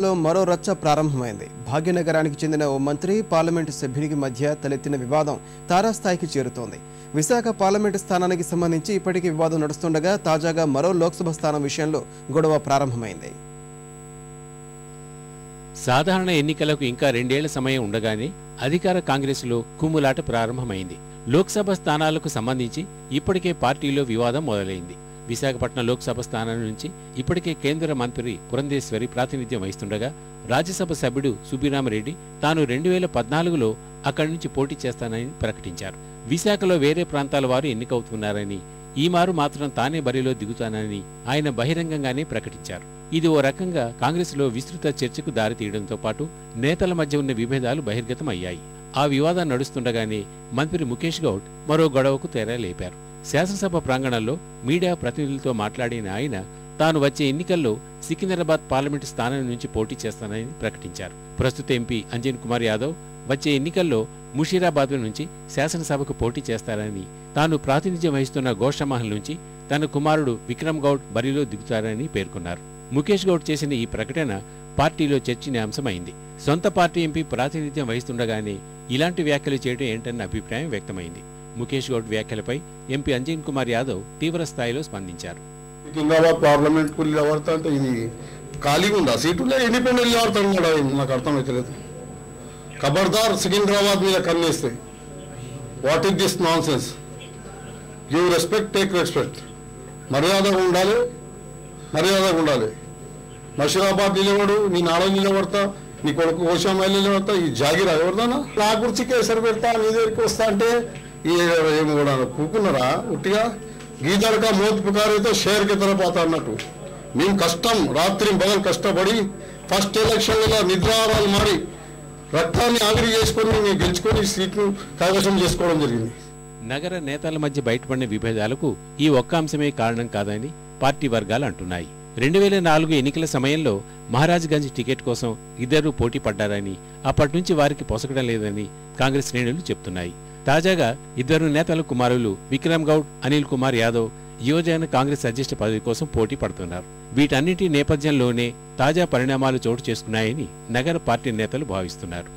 లో మరో రచ్చ ప్రారంభమైంది. భాగ్యనగరానికి చెందిన ఓ మంత్రి పార్లమెంటు సభ్యునికి మధ్య తలెత్తిన వివాదం తారాస్థాయికి చేరుతోంది. విశాఖ పార్లమెంటు స్థానానికి సంబంధించి ఇప్పటికీ వివాదం నడుస్తుండగా తాజాగా మరో లోక్సభ స్థానం విషయంలో గొడవ ప్రారంభమైంది. సాధారణ ఎన్నికలకు ఇంకా 2 ఏళ్ల సమయం ఉండగానే అధికార కాంగ్రెసులో కుమ్ములాట ప్రారంభమైంది. లోక్సభ స్థానాలకు సంబంధించి ఇప్పటికే పార్టీలో వివాదం మొదలైంది. విశాఖపట్నం లోక్సభ స్థానం నుంచి ఇప్పటికే కేంద్ర మంత్రి పురంధేశ్వరి ప్రాతినిధ్యం వహిస్తుండగా రాజ్యసభ సభ్యుడు సుబ్బిరామరెడ్డి తాను 2014లో అక్కడి నుంచి పోటీ చేస్తానని ప్రకటించారు. విశాఖలో వేరే ప్రాంతాల వారు ఎన్నికవుతున్నారని, ఈ మారు మాత్రం తానే బరిలో దిగుతానని ఆయన బహిరంగంగానే ప్రకటించారు. ఇది ఓ రకంగా కాంగ్రెస్లో విస్తృత చర్చకు దారితీయడంతో పాటు నేతల మధ్య ఉన్న విభేదాలు బహిర్గతం అయ్యాయి. ఆ వివాదం నడుస్తుండగానే మంత్రి ముఖేష్ గౌడ్ మరో గొడవకు తెరలేపారు. శాసనసభ ప్రాంగణంలో మీడియా ప్రతినిధులతో మాట్లాడిన ఆయన తాను వచ్చే ఎన్నికల్లో సికింద్రాబాద్ పార్లమెంటు స్థానం నుంచి పోటీ చేస్తానని ప్రకటించారు. ప్రస్తుత ఎంపీ అంజన్ కుమార్ యాదవ్ వచ్చే ఎన్నికల్లో ముషీరాబాద్ నుంచి శాసనసభకు పోటీ చేస్తారని, తాను ప్రాతినిధ్యం వహిస్తున్న గోషామహల్ నుంచి తన కుమారుడు విక్రమ్ గౌడ్ బరిలో దిగుతారని పేర్కొన్నారు. ముఖేష్ గౌడ్ చేసిన ఈ ప్రకటన పార్టీలో చర్చనీయాంశమైంది. సొంత పార్టీ ఎంపీ ప్రాతినిధ్యం వహిస్తుండగానే ఇలాంటి వ్యాఖ్యలు చేయడం ఏంటన్న అభిప్రాయం వ్యక్తమైంది. ముఖేష్ గౌడ్ వ్యాఖ్యలపై ఎంపీ అంజన్ కుమార్ యాదవ్ తీవ్ర స్థాయిలో స్పందించారు. సికింద్రాబాద్ పార్లమెంట్ కు ఎవరితో అంటే ఇది ఖాళీగా ఉందా సీటులో ఇండిపెండెంట్ ఎవరితో కూడా నాకు అర్థమైతలేదు. ఖబర్దార్ సికింద్రాబాద్ మీద కన్నేస్తే what is this nonsense. Give respect, take respect. మర్యాదగా ఉండాలి. మషీరాబాద్ నిలబడు, నీ నాడ నిలబడతా, నీ కొడుకు ఓషామాయిల్ నిలబడతా. ఈ జాగిరా ఎవరిదానా నా కుర్చీకి ఎసరు పెడతా, నీ దగ్గరికి వస్తా అంటే ఏమి కూడా కూకున్నారా ఉట్టిగా. గీదడక మోత్ పుకారైతే షేర్కి తరపోతా అన్నట్టు మేము కష్టం రాత్రి పగలు కష్టపడి ఫస్ట్ ఎలక్షన్లలో నిద్రారాలు మారి రక్తాన్ని ఆవిరి చేసుకొని మేము గెలుచుకొని సీట్లు కైవసం చేసుకోవడం జరిగింది. నగర నేతల మధ్య బయటపడిన విభేదాలకు ఈ ఒక్క అంశమే కారణం కాదని పార్టీ వర్గాలు అంటున్నాయి. 2004 ఎన్నికల సమయంలో మహారాజ్గంజ్ టికెట్ కోసం ఇద్దరూ పోటీ పడ్డారని, అప్పటి నుంచి వారికి పొసగడం లేదని కాంగ్రెస్ శ్రేణులు చెప్తున్నాయి. తాజాగా ఇద్దరు నేతల కుమారులు విక్రమ్ గౌడ్, అనిల్ కుమార్ యాదవ్ యువజన కాంగ్రెస్ అధ్యక్ష పదవి కోసం పోటీ పడుతున్నారు. వీటన్నిటి నేపథ్యంలోనే తాజా పరిణామాలు చోటు చేసుకున్నాయని నగర పార్టీ నేతలు భావిస్తున్నారు.